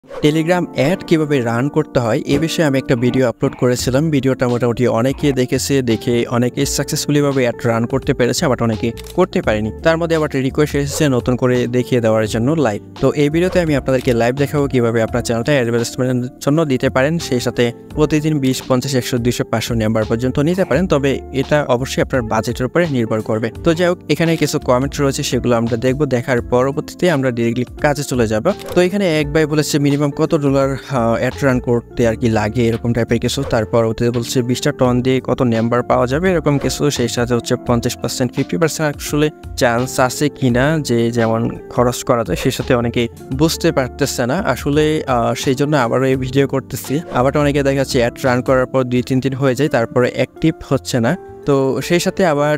Telegram add কিভাবে run করতে হয় এ বিষয়ে আমি একটা ভিডিও আপলোড করেছিলাম। ভিডিওটা মোটামুটি অনেকে দেখেছে, দেখে অনেকে সাকসেসফুলি ভাবে অ্যাড রান করতে পেরেছে, আবার অনেকে করতে পারেনি। তার মধ্যে আবার রিকোয়েস্ট এসেছে নতুন করে দেখিয়ে দেওয়ার জন্য লাইভ। তো এই ভিডিওতে আমি আপনাদেরকে লাইভ দেখাবো কিভাবে আপনার চ্যানেলটা অ্যাডভার্টাইজমেন্টের জন্য দিতে পারেন, সেই সাথে প্রতিদিন 20, 50, 100, 200, 500 নাম্বার পর্যন্ত নিতে পারেন। তবে এটা অবশ্যই আপনার বাজেটের উপরে নির্ভর করবে। তো যাই হোক, এখানে কিছু কমেন্ট রয়েছে, সেগুলো আমরা দেখবো। দেখার পরবর্তীতে আমরা ডিরেক্টলি কাজে চলে যাব। তো এখানে এক ভাই বলেছে মিনিমাম কত ডলার অ্যাড রান করতে আর কি লাগে, এরকম টাইপের কিছু। তারপর পরবর্তীতে বলছে 20টা টন দিয়ে কত নাম্বার পাওয়া যাবে, এরকম কিছু। সেই সাথে হচ্ছে 50%, 50% আসলে চান্স আছে কিনা যে যেমন খরচ করা যায়, সেই সাথে অনেকে বুঝতে পারতেছে না আসলে। সেই জন্য আবারও এই ভিডিও করতেছি। আবার অনেকে দেখা যাচ্ছে অ্যাড রান করার পর 2-3 দিন হয়ে যায়, তারপরে অ্যাক্টিভ হচ্ছে না। তো সেই সাথে আবার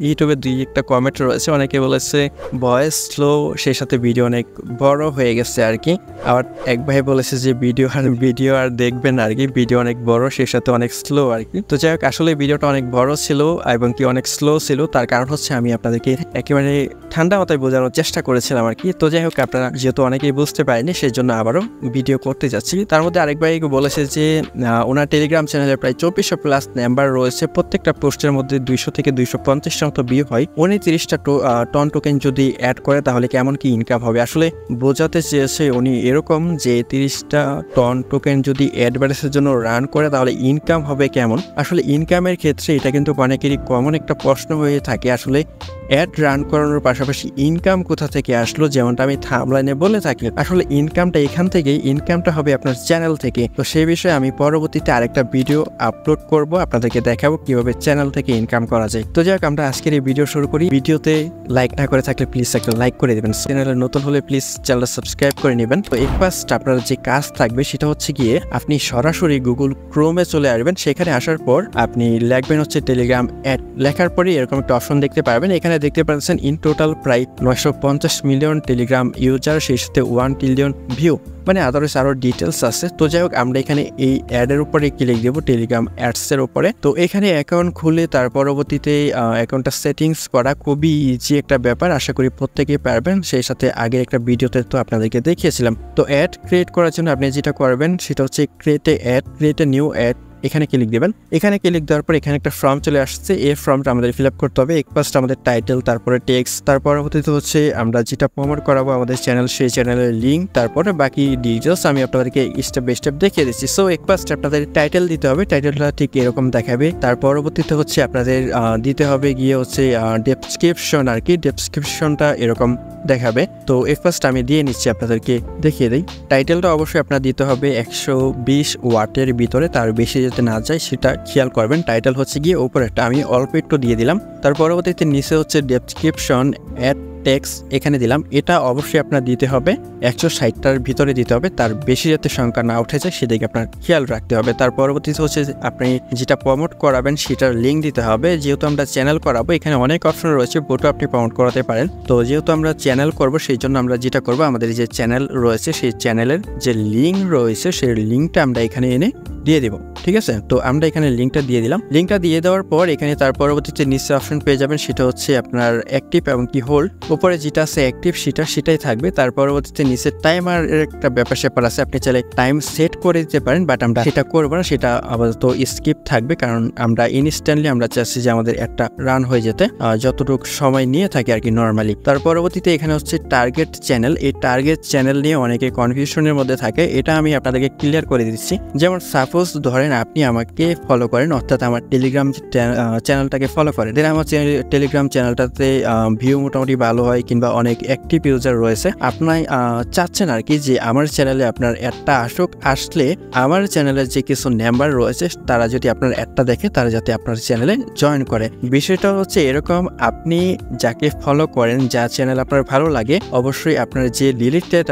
ইউটিউবে 2-1টা কমেন্ট রয়েছে, অনেকে বলেছে ভয়েস স্লো, সেই সাথে ভিডিও অনেক বড় হয়ে গেছে আর কি। আবার এক ভাই বলেছে যে ভিডিও আর দেখবেন আর কি, ভিডিও অনেক বড়, সেই সাথে অনেক স্লো আর কি। তো যাই হোক, আসলে ভিডিওটা অনেক বড় ছিল এবং কি অনেক স্লো ছিল। তার কারণ হচ্ছে আমি আপনাদেরকে একেবারে ঠান্ডা মাথায় বোঝানোর চেষ্টা করেছিলাম আর কি। তো যাই হোক, আপনারা যেহেতু অনেকেই বুঝতে পারেনি, সেই জন্য আবারও ভিডিও করতে যাচ্ছি। তার মধ্যে আরেক ভাই বলেছে যে ওনার টেলিগ্রাম চ্যানেলে প্রায় 2400+ নাম্বার রয়েছে, প্রত্যেকটা পোস্টের মধ্যে 200 থেকে 250 মতো ভিউ হয়। উনি 30টা টন টোকেন যদি অ্যাড করে তাহলে কেমন কি ইনকাম হবে। আসলে বোঝাতে চেয়েছে উনি এরকম যে 30টা টন টোকেন যদি অ্যাডভার্টাইজের জন্য রান করে তাহলে ইনকাম হবে কেমন। আসলে ইনকামের ক্ষেত্রে এটা কিন্তু অনেকেরই কমন একটা প্রশ্ন হয়ে থাকে, আসলে অ্যাড রান করানোর পাশাপাশি ইনকাম কোথা থেকে আসলো। যেমনটা আমি থাম্বনেইলে বলে থাকি, আসলে ইনকামটা এখান থেকেই, ইনকামটা হবে আপনার চ্যানেল থেকে। তো সেই বিষয়ে আমি পরবর্তীতে আরেকটা ভিডিও আপলোড করব, আপনাদেরকে দেখাবো কিভাবে চ্যানেল থেকে ইনকাম করা যায়। তো যাই হোক, আমরা আজকের এই ভিডিও শুরু করি। ভিডিওতে লাইক না করে থাকলে প্লিজ একটা লাইক করে দেবেন, চ্যানেলে নতুন হলে প্লিজ চ্যানেলটা সাবস্ক্রাইব করে নেবেন। তো ফার্স্ট আপনার যে কাজ থাকবে সেটা হচ্ছে গিয়ে আপনি সরাসরি গুগল ক্রোমে চলে আসবেন। সেখানে আসার পর আপনি লিখবেন হচ্ছে টেলিগ্রাম অ্যাড। লেখার পরে এরকম একটা অপশন দেখতে পারবেন। এখানে দেখতে পাচ্ছেন ইন টোটাল প্রায় 950 মিলিয়ন টেলিগ্রাম ইউজার, সেই সাথে 1 ট্রিলিয়ন ভিউ, মানে আদারস আরো ডিটেলস আছে। তো যাই হোক, আমরা এখানে এই অ্যাডের উপরে ক্লিক দেবো, টেলিগ্রাম অ্যাডসের উপরে। তো এখানে অ্যাকাউন্ট খুলে তার পরবর্তীতে অ্যাকাউন্টটা সেটিংস করা খুবই ইজি একটা ব্যাপার, আশা করি প্রত্যেকেই পারবেন। সেই সাথে আগে একটা ভিডিওতে তো আপনাদেরকে দেখিয়েছিলাম। তো অ্যাড ক্রিয়েট করার জন্য আপনি যেটা করবেন সেটা হচ্ছে ক্রিয়েট এ নিউ অ্যাড, এখানে ক্লিক দেবেন। এখানে ক্লিক দেওয়ার পর এখানে একটা ফর্ম চলে আসছে, এই ফর্মটা আমাদের ফিল আপ করতে হবে। ফার্স্ট আমাদের টাইটেল, তারপরে টেক্সট, তার পরবর্তীতে হচ্ছে আমরা যেটা প্রমোট করাবো আমাদের চ্যানেল, সেই চ্যানেলের লিঙ্ক, তারপরে বাকি ডিটেলস আমি আপনাদেরকে স্টেপ বাই স্টেপ দেখিয়ে দিচ্ছি। সো ফার্স্ট আপনাদের টাইটেল দিতে হবে, টাইটেলটা ঠিক এরকম দেখাবে। তার পরবর্তীতে হচ্ছে আপনাদের দিতে হবে গিয়ে হচ্ছে ডেসক্রিপশন আর কি, ডেসক্রিপশনটা এরকম দেখাবে। তো ফার্স্ট আমি দিয়ে নিচ্ছি, আপনাদেরকে দেখিয়ে দিই। টাইটেলটা অবশ্যই আপনার দিতে হবে 120 ওয়াটের ভিতরে, তার বেশি যাতে না যায় সেটা খেয়াল করবেন। টাইটেল হচ্ছে গিয়ে উপরেরটা আমি অল্প একটু দিয়ে দিলাম। তার পরবর্তীতে নিচে হচ্ছে ডেসক্রিপশন অ্যাড টেক্সট, এখানে দিলাম। এটা অবশ্যই আপনার দিতে হবে 160টার ভিতরে দিতে হবে, তার বেশি যাতে সংখ্যা না উঠে যায় সেদিকে আপনার খেয়াল রাখতে হবে। তার পরবর্তীতে হচ্ছে আপনি যেটা প্রমোট করাবেন সেটার লিঙ্ক দিতে হবে। যেহেতু আমরা চ্যানেল করাবো, এখানে অনেক অপশন রয়েছে, ফটো আপনি প্রমোট করাতে পারেন। তো যেহেতু আমরা চ্যানেল করব, সেই জন্য আমরা যেটা করবো, আমাদের যে চ্যানেল রয়েছে সেই চ্যানেলের যে লিঙ্ক রয়েছে সেই লিঙ্কটা আমরা এখানে এনে দিয়ে দিব, ঠিক আছে। তো আমরা এখানে লিঙ্কটা দিয়ে দিলাম। লিঙ্কটা দিয়ে দেওয়ার পর এখানে তার পরবর্তীতে নিচে অপশন পেয়ে যাবেন, সেটা হচ্ছে আপনার অ্যাক্টিভ এবং কি হোল্ড। উপরে যেটা আছে অ্যাক্টিভ সেটাই থাকবে। তার পরবর্তীতে নিচে টাইমার একটা ব্যাপার স্যাপার আছে, আপনি চাইলে টাইম সেট করে দিতে পারেন, বাট আমরা সেটা করবো না, সেটা আপাতত স্কিপ থাকবে, কারণ আমরা ইনস্ট্যান্টলি আমরা চাচ্ছি যে আমাদের একটা রান হয়ে যেতে, যতটুকু সময় নিয়ে থাকে আর কি নর্মালি। তার পরবর্তীতে এখানে হচ্ছে টার্গেট চ্যানেল। এই টার্গেট চ্যানেল নিয়ে অনেকে কনফিউশনের মধ্যে থাকে, এটা আমি আপনাদেরকে ক্লিয়ার করে দিচ্ছি। যেমন সাপোজ ধরেন আপনি আমাকে ফলো করেন, অর্থাৎ আমার টেলিগ্রাম চ্যানেলটাকে ফলো করেন, দেন আমার টেলিগ্রাম চ্যানেলটাতে ভিউ মোটামুটি ভালো হয় কিংবা অনেক অ্যাক্টিভ ইউজার রয়েছে। আপনার চাচ্ছেন আর কি যে আমার চ্যানেলে আপনার অ্যাডটা আসলে আমার চ্যানেলের যে কিছু মেম্বার রয়েছে তারা যদি আপনার অ্যাডটা দেখে তারা যাতে আপনার চ্যানেলে জয়েন করে। বিষয়টা হচ্ছে এরকম, আপনি যাকে ফলো করেন, যা চ্যানেল আপনার ভালো লাগে, অবশ্যই আপনার যে রিলেটেড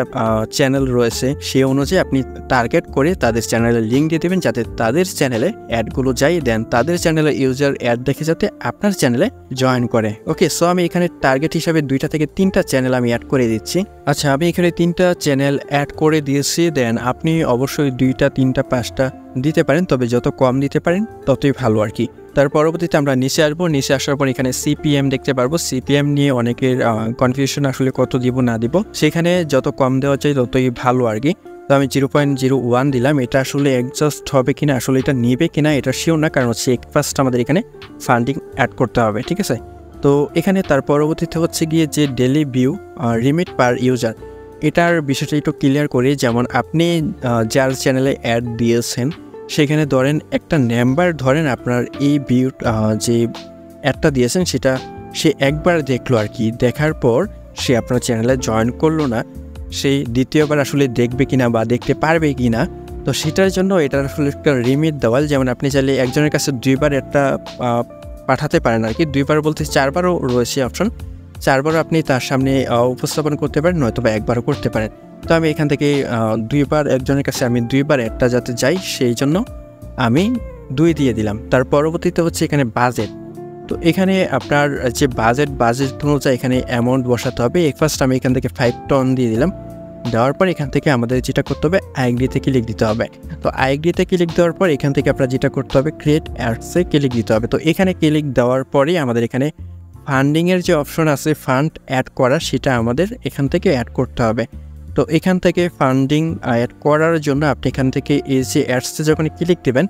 চ্যানেল রয়েছে সেই অনুযায়ী আপনি টার্গেট করে তাদের চ্যানেলের লিঙ্ক দিয়ে দেবেন, যাতে তাদের চ্যানেলে অ্যাডগুলো যাই দেন, তাদের চ্যানেলে ইউজার অ্যাড দেখে যাতে আপনার চ্যানেলে জয়েন করে। ওকে, সো আমি এখানে টার্গেট হিসাবে 2টা থেকে 3টা চ্যানেল আমি অ্যাড করে দিচ্ছি। আচ্ছা, আমি এখানে 3টা চ্যানেল অ্যাড করে দিয়েছি। দেন আপনি অবশ্যই 2টা, 3টা, 5টা দিতে পারেন, তবে যত কম দিতে পারেন ততই ভালো আর কি। তার পরবর্তীতে আমরা নিচে আসবো। নিচে আসার পর এখানে সিপিএম দেখতে পারবো। সিপিএম নিয়ে অনেকের কনফিউশন, আসলে কত দিব না দিব, সেখানে যত কম দেওয়া যায় ততই ভালো আর কি। তো আমি 0.01 দিলাম। এটা আসলে অ্যাডজাস্ট হবে কিনা, আসলে এটা নেবে কিনা এটা শিওর না, কারণ হচ্ছে ফার্স্ট আমাদের এখানে ফান্ডিং অ্যাড করতে হবে, ঠিক আছে। তো এখানে তার পরবর্তীতে হচ্ছে গিয়ে যে ডেলি ভিউ লিমিট পার ইউজার, এটার বিষয়টা একটু ক্লিয়ার করি। যেমন আপনি যার চ্যানেলে অ্যাড দিয়েছেন সেখানে ধরেন একটা নাম্বার ধরেন আপনার এই ভিউ যে অ্যাডটা দিয়েছেন সেটা সে একবার দেখলো আর কি, দেখার পর সে আপনার চ্যানেলে জয়েন করলো না, সেই দ্বিতীয়বার আসলে দেখবে কিনা বা দেখতে পারবে কিনা। তো সেটার জন্য এটার আসলে একটা লিমিট দেওয়াল, যেমন আপনি চাইলে একজনের কাছে 2বার একটা পাঠাতে পারেন আর কি, 2বার বলতে 4বারও রয়েছে অপশন, 4বারও আপনি তার সামনে উপস্থাপন করতে পারেন, নয়তো বা একবারও করতে পারেন। তো আমি এখান থেকে 2বার একজনের কাছে আমি 2বার একটা যাতে যাই সেই জন্য আমি 2 দিয়ে দিলাম। তার পরবর্তীতে হচ্ছে এখানে বাজেট। তো এখানে আপনার যে বাজেট অনুযায়ী এখানে অ্যামাউন্ট বসাতে হবে। ফার্স্ট আমি এখান থেকে 5 টন দিয়ে দিলাম। দেওয়ার পর এখান থেকে আমাদের যেটা করতে হবে আইএনডিতে ক্লিক দিতে হবে। তো আইএনডিতে ক্লিক দেওয়ার পর এখান থেকে আপনার যেটা করতে হবে ক্রিয়েট অ্যাডসে ক্লিক দিতে হবে। তো এখানে ক্লিক দেওয়ার পরেই আমাদের এখানে ফান্ডিংয়ের যে অপশন আছে ফান্ড অ্যাড করা, সেটা আমাদের এখান থেকে অ্যাড করতে হবে। তো এখান থেকে ফান্ডিং অ্যাড করার জন্য আপনি এখান থেকে এই যে অ্যাডসে যখন ক্লিক দেবেন,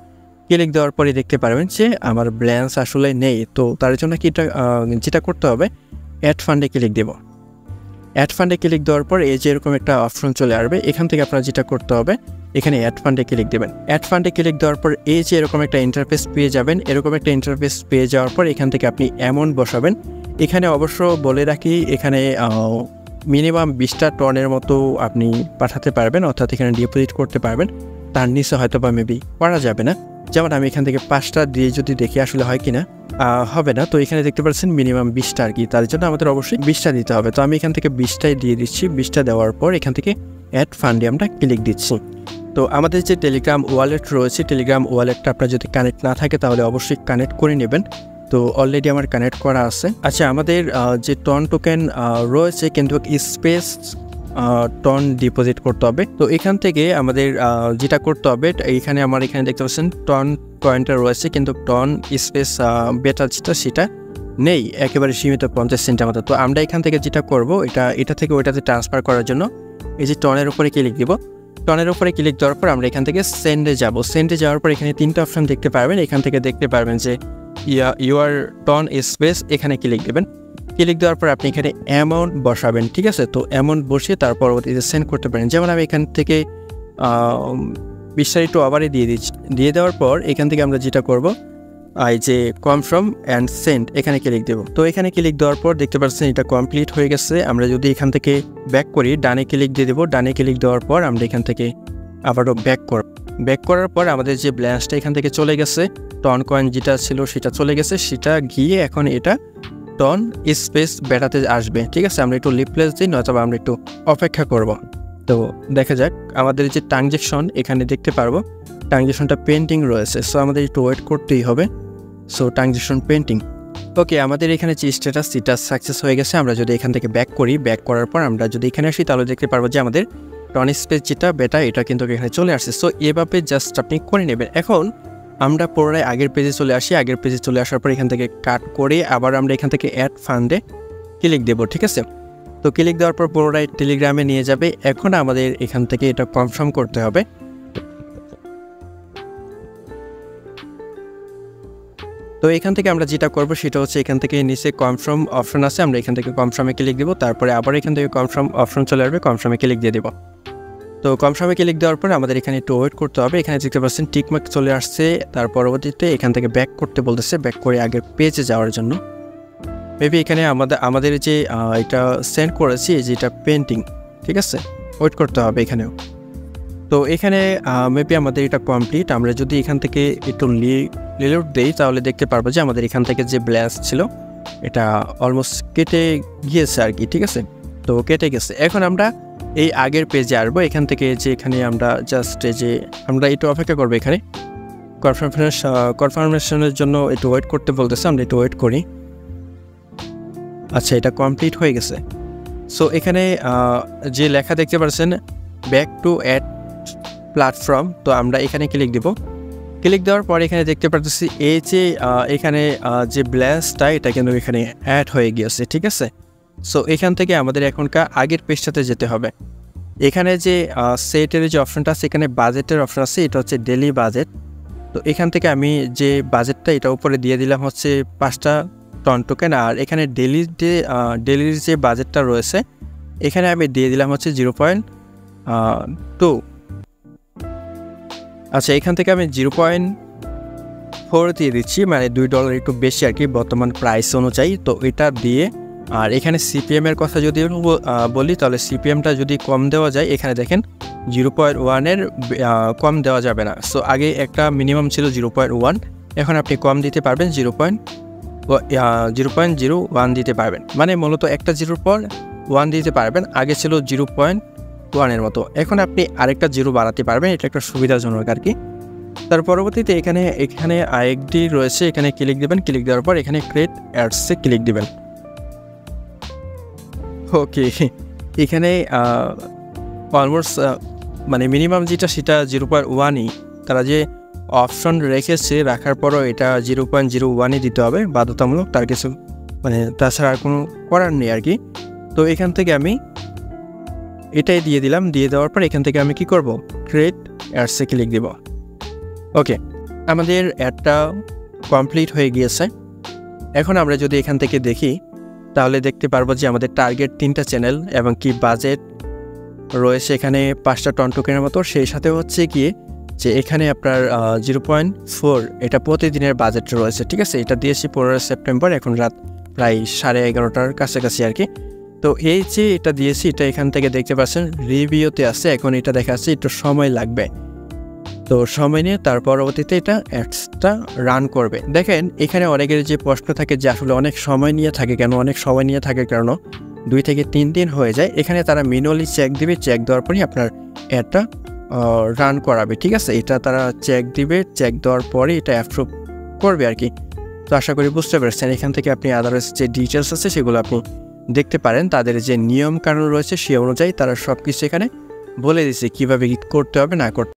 ক্লিক দেওয়ার পরে দেখতে পারবেন যে আমার ব্যালেন্স আসলে নেই। তো তার জন্য কি যেটা করতে হবে অ্যাড ফান্ডে ক্লিক দেব। অ্যাড ফান্ডে ক্লিক দেওয়ার পর এই যে এরকম একটা অপশন চলে আসবে, এখান থেকে আপনার যেটা করতে হবে এখানে অ্যাড ফান্ডে ক্লিক দেবেন। অ্যাড ফান্ডে ক্লিক দেওয়ার পর এই যে এরকম একটা ইন্টারফেস পেয়ে যাবেন। এরকম একটা ইন্টারফেস পেয়ে যাওয়ার পর এখান থেকে আপনি অ্যামাউন্ট বসাবেন। এখানে অবশ্য বলে রাখি এখানে মিনিমাম 20টা টনের মতো আপনি পাঠাতে পারবেন, অর্থাৎ এখানে ডিপোজিট করতে পারবেন। তার নিচে হয়তো বা মেবি করা যাবে না। যেমন আমি এখান থেকে 5টা দিয়ে যদি দেখি আসলে হয় কিনা, হবে না। তো এখানে দেখতে পাচ্ছেন মিনিমাম 20টা আর কি, তার জন্য আমাদের অবশ্যই 20টা দিতে হবে। তো আমি এখান থেকে 20টাই দিয়ে দিচ্ছি। 20টা দেওয়ার পর এখান থেকে অ্যাড ফান্ডে আমরা ক্লিক দিচ্ছি। তো আমাদের যে টেলিগ্রাম ওয়ালেট রয়েছে, টেলিগ্রাম ওয়ালেটটা আপনার যদি কানেক্ট না থাকে তাহলে অবশ্যই কানেক্ট করে নেবেন। তো অলরেডি আমার কানেক্ট করা আছে। আচ্ছা, আমাদের যে টন টোকেন রয়েছে কিন্তু স্পেস টন ডিপোজিট করতে হবে। তো এখান থেকে আমাদের যেটা করতে হবে এখানে আমার এখানে দেখতে পাচ্ছেন টন কয়েনটা রয়েছে, কিন্তু টন স্পেস বেটা যেটা সেটা নেই, একেবারে সীমিত 50 সেন্টের মতো। তো আমরা এখান থেকে যেটা করব এটা থেকে ওইটাতে ট্রান্সফার করার জন্য এই যে টনের উপরে ক্লিক দিব। টনের উপরে ক্লিক দেওয়ার পর আমরা এখান থেকে সেন্ডে যাব। সেন্ডে যাওয়ার পর এখানে 3টা অপশন দেখতে পারবেন। এখান থেকে দেখতে পারবেন যে ইউর টন স্পেস, এখানে ক্লিক দেবেন। ক্লিক দেওয়ার পর আপনি এখানে অ্যামাউন্ট বসাবেন, ঠিক আছে। তো অ্যামাউন্ট বসিয়ে তার পরবর্তীতে সেন্ড করতে পারেন। যেমন আমি এখান থেকে বিস্তারিত আবারই দিয়ে দিচ্ছি। দিয়ে দেওয়ার পর এখান থেকে আমরা যেটা করব এই যে কনফার্ম অ্যান্ড সেন্ড, এখানে ক্লিক দেব। তো এখানে ক্লিক দেওয়ার পর দেখতে পাচ্ছেন এটা কমপ্লিট হয়ে গেছে। আমরা যদি এখান থেকে ব্যাক করি, ডানে ক্লিক দিয়ে দেবো। ডানে ক্লিক দেওয়ার পর আমরা এখান থেকে আবারও ব্যাক করার পর আমাদের যে ব্যালেন্সটা এখান থেকে চলে গেছে, টন কয়েন যেটা ছিল সেটা চলে গেছে, সেটা গিয়ে এখন এটা টন স্পেস বেটাতে আসবে, ঠিক আছে। আমরা একটু রিপ্লেস দিই, নয়তো আমরা একটু অপেক্ষা করব। তো দেখা যাক আমাদের যে ট্রানজ্যাকশন এখানে দেখতে পারবো ট্রানজ্যাকশনটা পেন্ডিং রয়েছে। সো আমাদের একটু ওয়েট করতেই হবে। So transaction pending. ওকে, আমাদের এখানে যে স্ট্যাটাস সেটা সাকসেস হয়ে গেছে। আমরা যদি এখান থেকে ব্যাক করি, ব্যাক করার পর আমরা যদি এখানে আসি তাহলে দেখতে পারবো যে আমাদের টন স্পেস যেটা বেটা এটা কিন্তু এখানে চলে আসছে। সো এভাবে জাস্ট আপনি করে নেবেন। এখন আমরা পুনরায় আগের পেজে চলে আসি। আগের পেজে চলে আসার পর এখান থেকে কাট করে আবার আমরা এখান থেকে অ্যাড ফান্ডে ক্লিক দেবো, ঠিক আছে। তো ক্লিক দেওয়ার পর পুনরায় টেলিগ্রামে নিয়ে যাবে। এখন আমাদের এখান থেকে এটা কনফার্ম করতে হবে। তো এখান থেকে আমরা যেটা করব সেটা হচ্ছে এখান থেকে নিচে কনফার্ম অপশন আছে, আমরা এখান থেকে কনফার্মে ক্লিক দেবো। তারপরে আবার এখান থেকে কনফার্ম অপশন চলে আসবে, কনফার্মে ক্লিক দিয়ে দেবো। তো কনফার্মে ক্লিক দেওয়ার পর আমাদের এখানে একটু ওয়েট করতে হবে। এখানে দেখতে পাচ্ছেন টিকমার্ক চলে আসছে। তার পরবর্তীতে এখান থেকে ব্যাক করতে বলতেছে, ব্যাক করে আগের পেজে যাওয়ার জন্য। মেবি এখানে আমাদের যে এটা সেন্ড করেছি যেটা পেন্টিং, ঠিক আছে, ওয়েট করতে হবে এখানেও। তো এখানে মেবি আমাদের এটা কমপ্লিট। আমরা যদি এখান থেকে একটু রিলোড দেই তাহলে দেখতে পারবো যে আমাদের এখান থেকে যে ব্যালেন্স ছিল এটা অলমোস্ট কেটে গিয়েছে আর কি, ঠিক আছে। তো কেটে গেছে। এখন আমরা এই আগের পেজে আসবো। এখান থেকে যে এখানে আমরা জাস্ট যে আমরা একটু অপেক্ষা করবো, এখানে কনফার্মেশনের জন্য একটু ওয়েট করতে বলতেছে, আমরা একটু ওয়েট করি। আচ্ছা, এটা কমপ্লিট হয়ে গেছে। সো এখানে যে লেখা দেখতে পাচ্ছেন ব্যাক টু অ্যাড প্ল্যাটফর্ম, তো আমরা এখানে ক্লিক দেব। ক্লিক দেওয়ার পর এখানে দেখতে পাচ্ছি এই যে এখানে যে ব্যালেন্সটা এটা কিন্তু এখানে অ্যাড হয়ে গিয়েছে, ঠিক আছে। সো এখান থেকে আমাদের এখনকার আগের পেজটাতে যেতে হবে। এখানে যে সেটের যে অপশনটা আছে, এখানে বাজেটের অপশন আছে, এটা হচ্ছে ডেলি বাজেট। তো এখান থেকে আমি যে বাজেটটা এটা উপরে দিয়ে দিলাম হচ্ছে 5টা টন টোকেন। আর এখানে ডেলির যে বাজেটটা রয়েছে এখানে আমি দিয়ে দিলাম হচ্ছে 0.2। আচ্ছা, এখান থেকে আমি 0.4 দিয়ে দিচ্ছি, মানে $2 একটু বেশি আর কি বর্তমান প্রাইস অনুযায়ী। তো এটা দিয়ে, আর এখানে সিপিএম এর কথা যদি বলি, তাহলে সিপিএমটা যদি কম দেওয়া যায়, এখানে দেখেন 0.1 কম দেওয়া যাবে না। সো আগে একটা মিনিমাম ছিল 0.1, এখন আপনি কম দিতে পারবেন 0.01 দিতে পারবেন, মানে মূলত একটা 0.1 দিতে পারবেন। আগে ছিল 0.1 মতো, এখন আপনি আরেকটা 0 বাড়াতে পারবেন। এটা একটা সুবিধাজনক আর কি। তার পরবর্তীতে এখানে আইএডি রয়েছে, এখানে ক্লিক দেবেন। ক্লিক দেওয়ার পর এখানে ক্রিয়েট অ্যাডসে ক্লিক দেবেন। ওকে, এখানে অলমোস্ট মানে মিনিমাম যেটা সেটা 0.1ই, তারা যে অপশন রেখেছে রাখার পরও এটা 0.01ই দিতে হবে বাধ্যতামূলক, তার কিছু মানে তাছাড়া আর কোনো করার নেই আর কি। তো এখান থেকে আমি এটাই দিয়ে দিলাম। দিয়ে দেওয়ার পর এখান থেকে আমি কি করব, ক্রিয়েট অ্যাডসে ক্লিক দেব। ওকে, আমাদের অ্যাডটা কমপ্লিট হয়ে গিয়েছে। এখন আমরা যদি এখান থেকে দেখি তাহলে দেখতে পারবো যে আমাদের টার্গেট 3টা চ্যানেল এবং কি বাজেট রয়েছে এখানে 5টা টন টোকেনের মতো। সেই সাথে হচ্ছে কি যে এখানে আপনার 0.4 এটা প্রতিদিনের বাজেট রয়েছে, ঠিক আছে। এটা দিয়েছি 15 সেপ্টেম্বর, এখন রাত প্রায় 11:30টার কাছাকাছি আর কি। তো এই যে এটা দিয়েছি, এটা এখান থেকে দেখতে পাচ্ছেন রিভিউতে আছে। এখন এটা দেখাচ্ছে একটু সময় লাগবে, তো সময় নিয়ে তার পরবর্তীতে এটা অ্যাডসটা রান করবে। দেখেন এখানে অনেকের যে প্রশ্ন থাকে যে আসলে অনেক সময় নিয়ে থাকে কেন, অনেক সময় নিয়ে থাকে কারণ 2 থেকে 3 দিন হয়ে যায়। এখানে তারা ম্যানুয়ালি চেক দিবে, চেক দেওয়ার পরই আপনার অ্যাডটা রান করাবে, ঠিক আছে। এটা তারা চেক দিবে, চেক দেওয়ার পরে এটা অ্যাপ্রুভ করবে আর কি। তো আশা করি বুঝতে পেরেছেন। এখান থেকে আপনি আদার্স যে ডিটেলস আছে সেগুলো আপনি দেখতে পারেন। তাদের যে নিয়ম কানুন রয়েছে সে অনুযায়ী তারা সব কিছু এখানে বলে দিচ্ছে কীভাবে করতে হবে না করতে